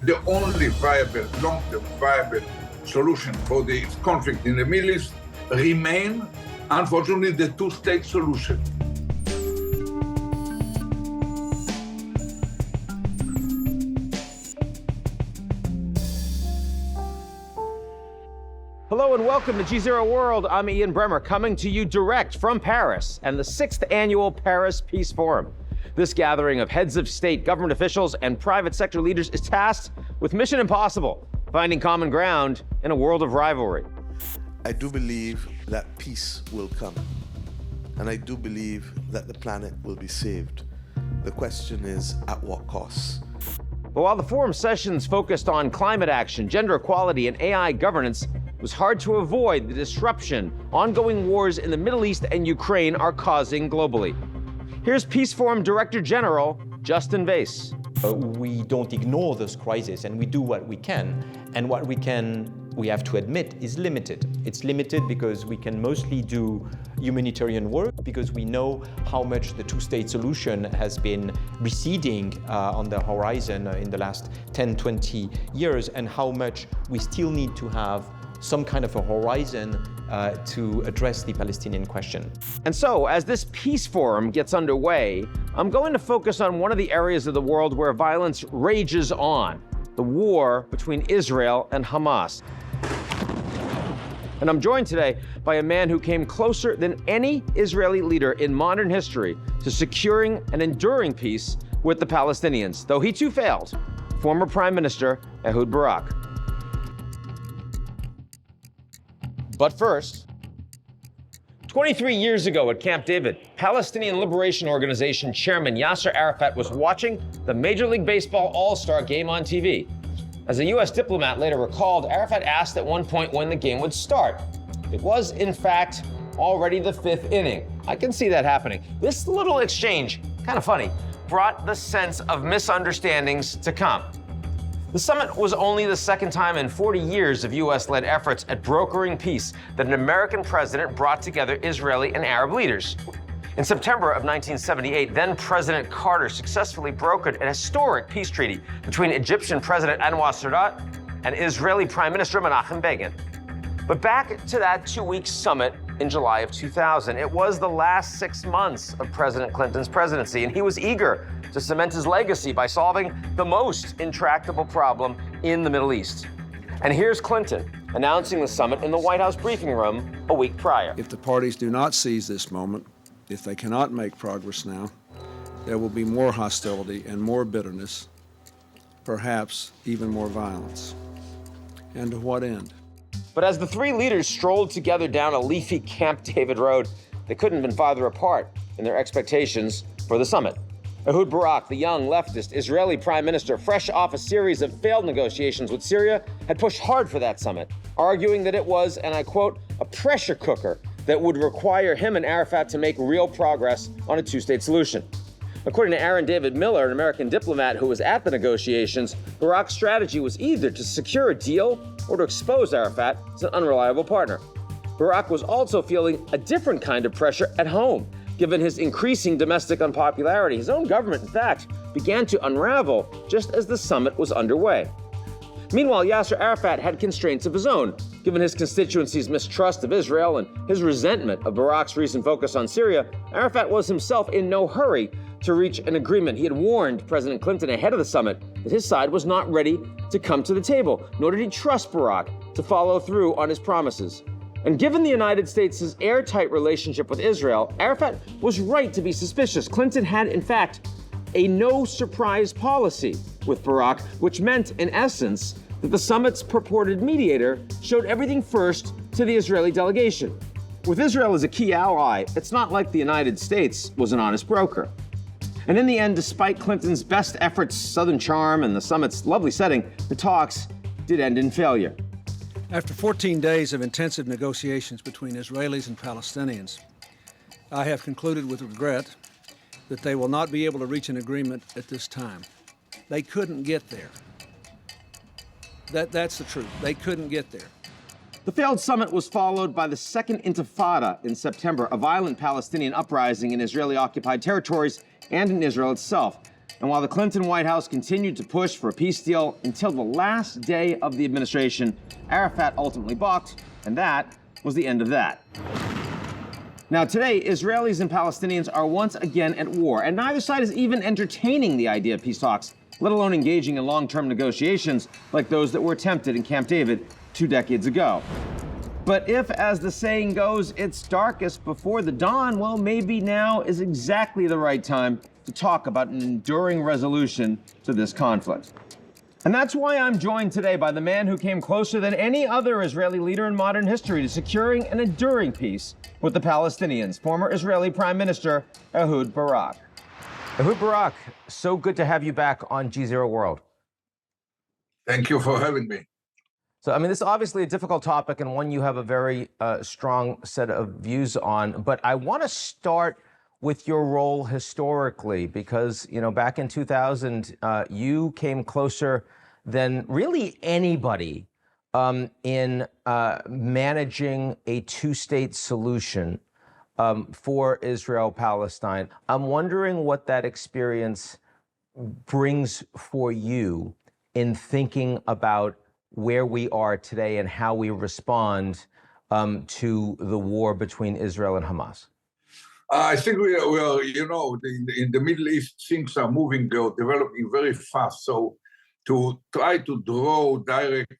the only viable, long-term viable solution for the conflict in the Middle East remain, unfortunately, the two-state solution. Hello and welcome to GZERO World. I'm Ian Bremmer, coming to you direct from Paris and the 6th Annual Paris Peace Forum. This gathering of heads of state, government officials, and private sector leaders is tasked with mission impossible, finding common ground in a world of rivalry. I do believe that peace will come, and I do believe that the planet will be saved. The question is, at what cost? But while the forum sessions focused on climate action, gender equality, and AI governance, it was hard to avoid the disruption ongoing wars in the Middle East and Ukraine are causing globally. Here's Peace Forum Director General Justin Vase. We don't ignore those crises, and we do what we can. And what we have to admit, is limited. It's limited because we can mostly do humanitarian work, because we know how much the two-state solution has been receding on the horizon in the last 10, 20 years, and how much we still need to have some kind of a horizon to address the Palestinian question. And so, as this peace forum gets underway, I'm going to focus on one of the areas of the world where violence rages on, the war between Israel and Hamas. And I'm joined today by a man who came closer than any Israeli leader in modern history to securing and enduring peace with the Palestinians, though he too failed, former Prime Minister Ehud Barak. But first, 23 years ago at Camp David, Palestinian Liberation Organization Chairman Yasser Arafat was watching the Major League Baseball All-Star game on TV. As a U.S. diplomat later recalled, Arafat asked at one point when the game would start. It was, in fact, already the 5th inning. I can see that happening. This little exchange, kind of funny, brought the sense of misunderstandings to come. The summit was only the second time in 40 years of U.S.-led efforts at brokering peace that an American president brought together Israeli and Arab leaders. In September of 1978, then-President Carter successfully brokered an historic peace treaty between Egyptian President Anwar Sadat and Israeli Prime Minister Menachem Begin. But back to that two-week summit in July of 2000, it was the last 6 months of President Clinton's presidency, and he was eager to cement his legacy by solving the most intractable problem in the Middle East. And here's Clinton announcing the summit in the White House briefing room a week prior. If the parties do not seize this moment, if they cannot make progress now, there will be more hostility and more bitterness, perhaps even more violence. And to what end? But as the three leaders strolled together down a leafy Camp David road, they couldn't have been farther apart in their expectations for the summit. Ehud Barak, the young leftist Israeli prime minister, fresh off a series of failed negotiations with Syria, had pushed hard for that summit, arguing that it was, and I quote, a pressure cooker that would require him and Arafat to make real progress on a two-state solution. According to Aaron David Miller, an American diplomat who was at the negotiations, Barak's strategy was either to secure a deal or to expose Arafat as an unreliable partner. Barak was also feeling a different kind of pressure at home, given his increasing domestic unpopularity. His own government, in fact, began to unravel just as the summit was underway. Meanwhile, Yasser Arafat had constraints of his own, given his constituency's mistrust of Israel and his resentment of Barak's recent focus on Syria. Arafat was himself in no hurry to reach an agreement. He had warned President Clinton ahead of the summit that his side was not ready to come to the table, nor did he trust Barak to follow through on his promises. And given the United States' airtight relationship with Israel, Arafat was right to be suspicious. Clinton had, in fact, a no-surprise policy with Barak, which meant, in essence, that the summit's purported mediator showed everything first to the Israeli delegation. With Israel as a key ally, it's not like the United States was an honest broker. And in the end, despite Clinton's best efforts, Southern charm, and the summit's lovely setting, the talks did end in failure. After 14 days of intensive negotiations between Israelis and Palestinians, I have concluded with regret that they will not be able to reach an agreement at this time. They couldn't get there. That's the truth. They couldn't get there. The failed summit was followed by the Second Intifada in September, a violent Palestinian uprising in Israeli-occupied territories and in Israel itself. And while the Clinton White House continued to push for a peace deal until the last day of the administration, Arafat ultimately balked, and that was the end of that. Now, today, Israelis and Palestinians are once again at war, and neither side is even entertaining the idea of peace talks, let alone engaging in long-term negotiations like those that were attempted in Camp David 2 decades ago. But if, as the saying goes, it's darkest before the dawn, well, maybe now is exactly the right time to talk about an enduring resolution to this conflict. And that's why I'm joined today by the man who came closer than any other Israeli leader in modern history to securing an enduring peace with the Palestinians, former Israeli Prime Minister Ehud Barak. Ehud Barak, so good to have you back on GZERO World. Thank you for having me. So, I mean, this is obviously a difficult topic and one you have a very strong set of views on, but I want to start with your role historically, because, you know, back in 2000, you came closer than really anybody in managing a two-state solution for Israel-Palestine. I'm wondering what that experience brings for you in thinking about where we are today and how we respond to the war between Israel and Hamas. I think we are, you know, in the Middle East, things are moving, they're developing very fast. So to try to draw direct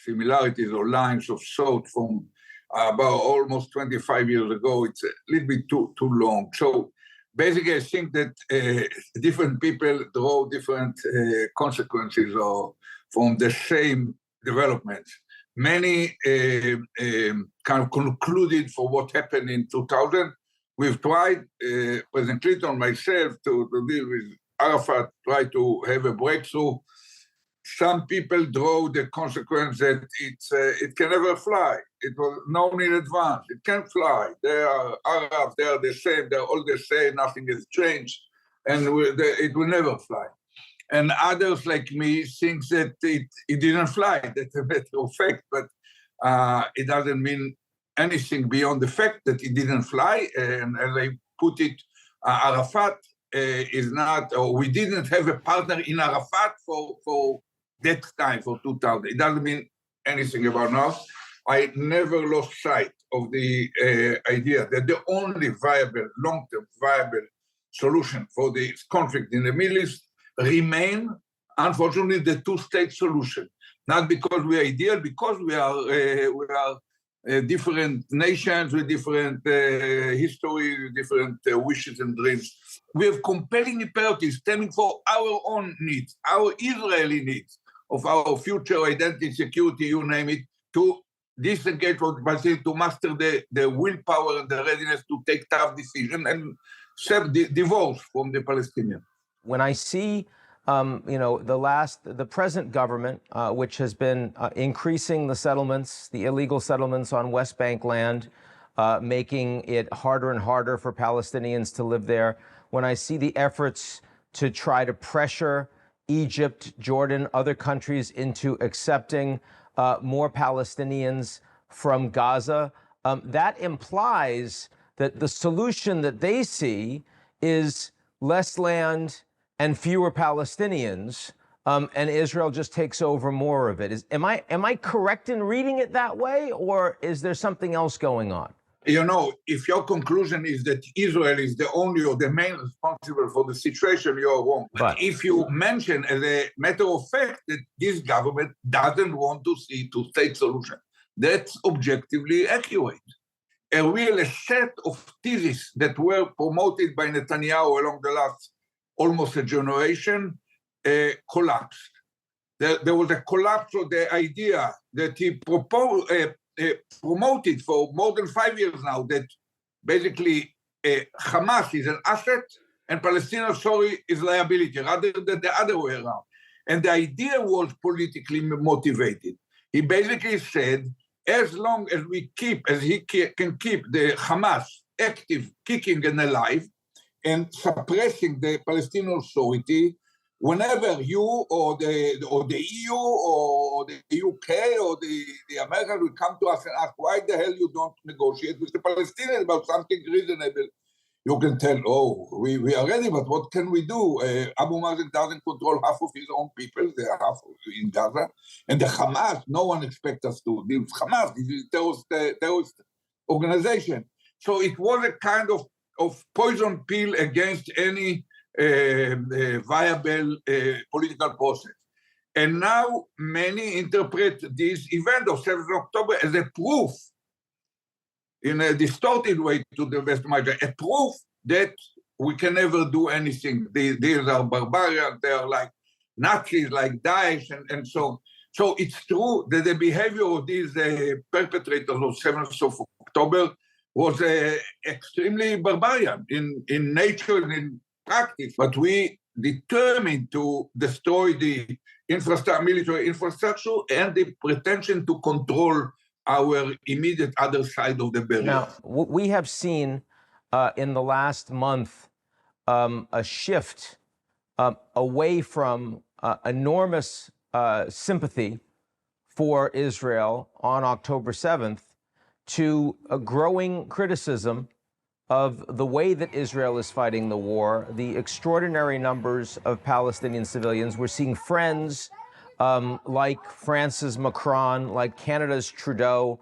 similarities or lines of thought from about almost 25 years ago, it's a little bit too long. So basically, I think that different people draw different consequences from the same developments. Many kind of concluded for what happened in 2000. We've tried, President Clinton and myself, to deal with Arafat, try to have a breakthrough. Some people draw the consequence that it can never fly. It was known in advance. It can't fly. They are Arabs, they are the same, they're all the same, nothing has changed, and it will never fly. And others like me think that it didn't fly. That's a matter of fact, but it doesn't mean anything beyond the fact that it didn't fly. And as I put it, Arafat is not, or we didn't have a partner in Arafat for that time, for 2000. It doesn't mean anything about now. I never lost sight of the idea that the only viable, long-term viable solution for the conflict in the Middle East remain, unfortunately, the two-state solution. Not because we are ideal, because we are different nations with different history, different wishes and dreams. We have compelling imperatives stemming for our own needs, our Israeli needs, of our future identity, security, you name it, to disengage from the Palestinians, to master the willpower and the readiness to take tough decisions and self-divorce from the Palestinians. When I see, you know, the present government, which has been increasing the settlements, the illegal settlements on West Bank land, making it harder and harder for Palestinians to live there, when I see the efforts to try to pressure Egypt, Jordan, other countries into accepting more Palestinians from Gaza, that implies that the solution that they see is less land and fewer Palestinians, and Israel just takes over more of it. Am I correct in reading it that way, or is there something else going on? You know, if your conclusion is that Israel is the only or the main responsible for the situation, you're wrong. But if you mention as a matter of fact that this government doesn't want to see two-state solution, that's objectively accurate. A real set of theses that were promoted by Netanyahu along the last almost a generation collapsed. There was a collapse of the idea that he promoted for more than 5 years now, that basically Hamas is an asset and Palestinian Authority is liability, rather than the other way around. And the idea was politically motivated. He basically said, as long as we keep, as he can keep the Hamas active, kicking and alive, and suppressing the Palestinian Authority, whenever you or the EU or the UK or the Americans will come to us and ask why the hell you don't negotiate with the Palestinians about something reasonable, you can tell, oh, we are ready, but what can we do? Abu Mazen doesn't control half of his own people, they are half in Gaza, and the Hamas, no one expects us to deal with Hamas, this is a terrorist organization. So it was a kind of poison pill against any viable political process. And now many interpret this event of 7th of October as a proof, in a distorted way to the best of my judgment, a proof that we can never do anything. These are barbarians, they are like Nazis, like Daesh, and so on. So it's true that the behavior of these perpetrators of 7th of October was extremely barbarian in nature and in practice, but we determined to destroy the military infrastructure and the pretension to control our immediate other side of the barrier. Now, we have seen in the last month a shift away from enormous sympathy for Israel on October 7th to a growing criticism of the way that Israel is fighting the war, the extraordinary numbers of Palestinian civilians. We're seeing friends like France's Macron, like Canada's Trudeau,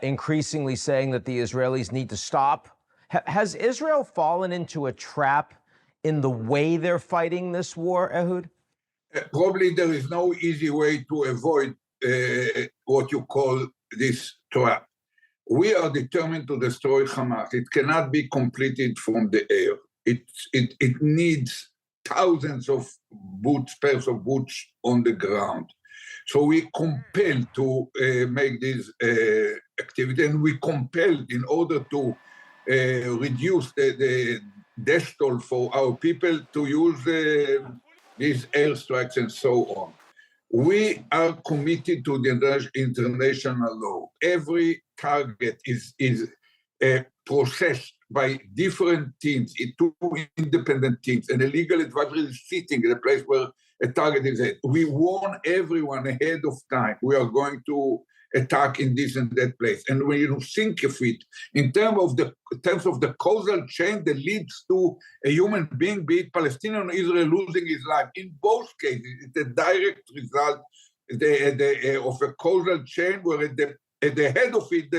increasingly saying that the Israelis need to stop. Has Israel fallen into a trap in the way they're fighting this war, Ehud? Probably there is no easy way to avoid what you call this trap. We are determined to destroy Hamas. It cannot be completed from the air. It needs thousands of pairs of boots on the ground. So we compelled to make this activity, and we compelled in order to reduce the death toll for our people to use these airstrikes and so on. We are committed to the international law. Every target is processed by different teams, two independent teams, and a legal advisor is sitting at the place where a target is at. We warn everyone ahead of time. We are going to attack in this and that place. And when you think of it, in terms of the causal chain that leads to a human being, be it Palestinian or Israel, losing his life, in both cases, it's a direct result of a causal chain where at the head of it,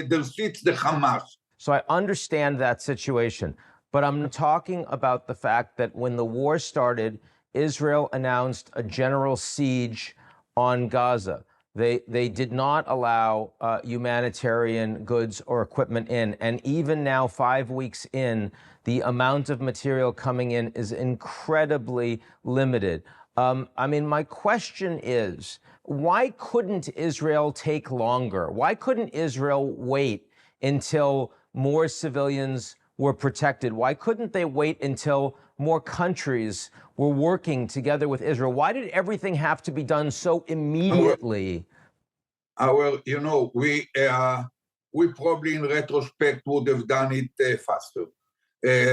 there sits the Hamas. So I understand that situation, but I'm talking about the fact that when the war started, Israel announced a general siege on Gaza. They did not allow humanitarian goods or equipment in. And even now, 5 weeks in, the amount of material coming in is incredibly limited. I mean, my question is, why couldn't Israel take longer? Why couldn't Israel wait until more civilians were protected? Why couldn't they wait until more countries were working together with Israel? Why did everything have to be done so immediately? We probably in retrospect would have done it faster.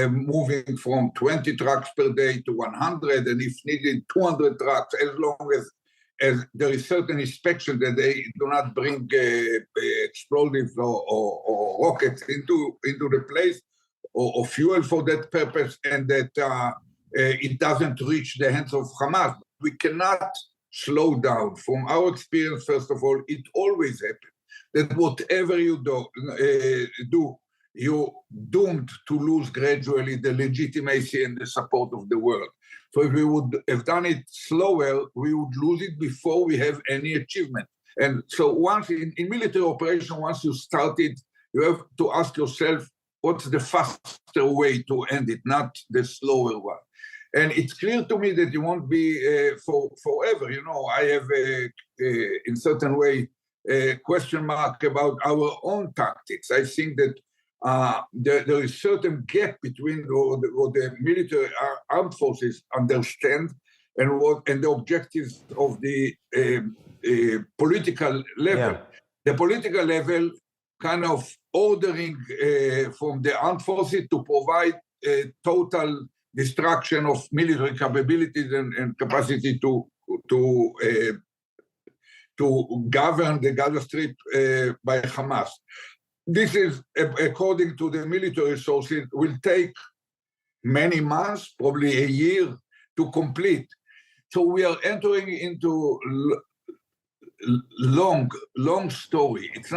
Moving from 20 trucks per day to 100, and if needed, 200 trucks, as long as there is certain inspection that they do not bring explosives or rockets into the place, or fuel for that purpose, and that it doesn't reach the hands of Hamas. We cannot slow down. From our experience, first of all, it always happens that whatever you do, you're doomed to lose gradually the legitimacy and the support of the world. So if we would have done it slower, we would lose it before we have any achievement. And so once in military operation, once you start it, you have to ask yourself, what's the faster way to end it, not the slower one? And it's clear to me that you won't be forever. You know, I have, in certain way, a question mark about our own tactics. I think that there is certain gap between what the military armed forces understand and the objectives of the political level. Yeah. The political level kind of ordering from the armed forces to provide total destruction of military capabilities and capacity to govern the Gaza Strip by Hamas. this is, according to the military sources, will take many months, probably a year, to complete. So we are entering into long story. It's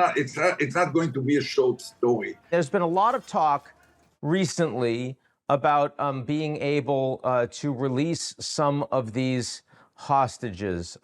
not going to be a short story. There's been a lot of talk recently about being able to release some of these hostages.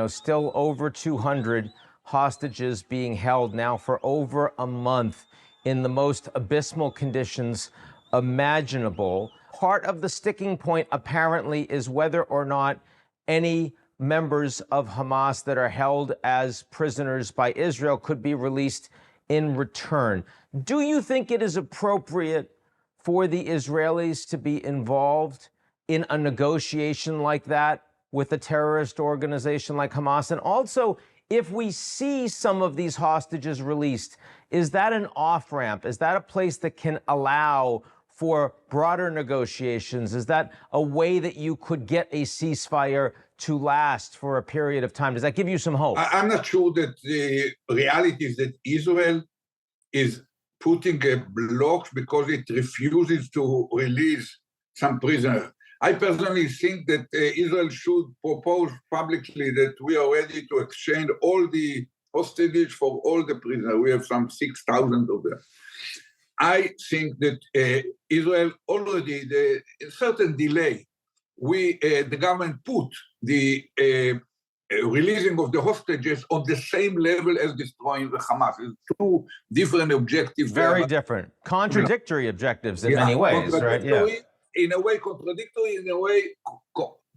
Still over 200 hostages being held now for over a month in the most abysmal conditions imaginable. Part of the sticking point apparently is whether or not any members of Hamas that are held as prisoners by Israel could be released in return. Do you think it is appropriate for the Israelis to be involved in a negotiation like that with a terrorist organization like Hamas? And also, if we see some of these hostages released, is that an off-ramp? Is that a place that can allow for broader negotiations? Is that a way that you could get a ceasefire to last for a period of time? Does that give you some hope? I'm not sure that the reality is that Israel is putting a block because it refuses to release some prisoners. I personally think that Israel should propose publicly that we are ready to exchange all the hostages for all the prisoners. We have some 6,000 of them. I think that Israel already, a certain delay, the government put the releasing of the hostages on the same level as destroying the Hamas. It's two different objectives. Very different. Contradictory objectives in many ways, right? Yeah. In a way contradictory, in a way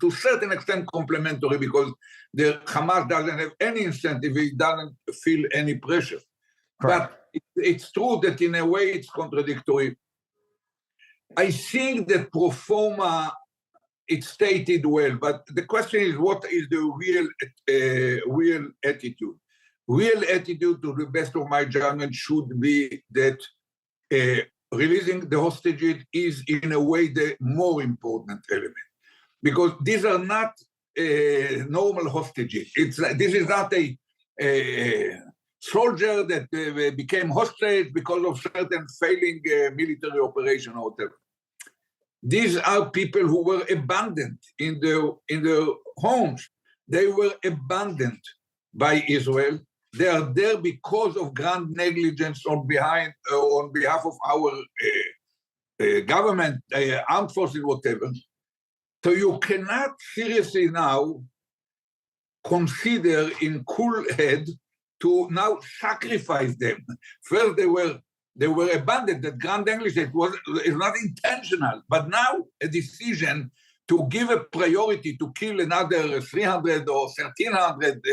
to a certain extent complementary, because the Hamas doesn't have any incentive, it doesn't feel any pressure. Correct. But it's true that in a way it's contradictory. I think that pro forma, it's stated well, but the question is, what is the real attitude? Real attitude, to the best of my judgment, should be that releasing the hostages is, in a way, the more important element, because these are not normal hostages. This is not a soldier that became hostage because of certain failing military operation or whatever. These are people who were abandoned in their homes. They were abandoned by Israel. They are there because of grand negligence on behalf of our government, armed forces, whatever. So you cannot seriously now consider in cool head to now sacrifice them. First, they were abandoned. That grand negligence is not intentional, but now a decision to give a priority to kill another 300 or 1,300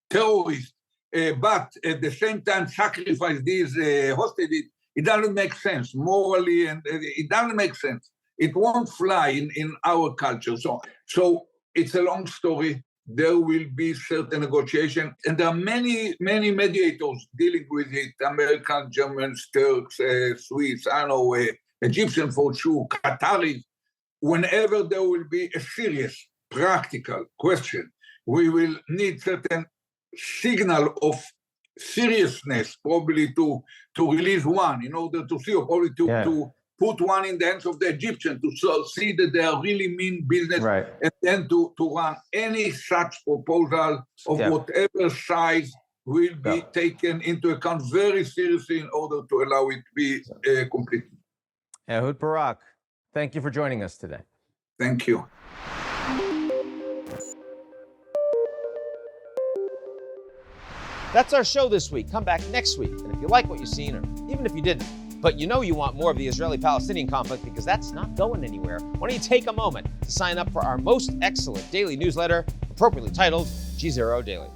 terrorists, but at the same time sacrifice these hostages, it doesn't make sense morally, and it doesn't make sense. It won't fly in our culture. So it's a long story. There will be certain negotiation, and there are many mediators dealing with it: Americans, Germans, Turks, Swiss, I don't know, Egyptian for sure, Qataris. Whenever there will be a serious, practical question, we will need certain signal of seriousness, probably to release one, in order to see, or probably to put one in the hands of the Egyptians to see that they are really mean business, right, and then to run any such proposal of whatever size will be taken into account very seriously in order to allow it to be completed. Ehud Barak, thank you for joining us today. Thank you. That's our show this week. Come back next week. And if you like what you've seen, or even if you didn't, but you know you want more of the Israeli-Palestinian conflict because that's not going anywhere, why don't you take a moment to sign up for our most excellent daily newsletter, appropriately titled GZERO Daily.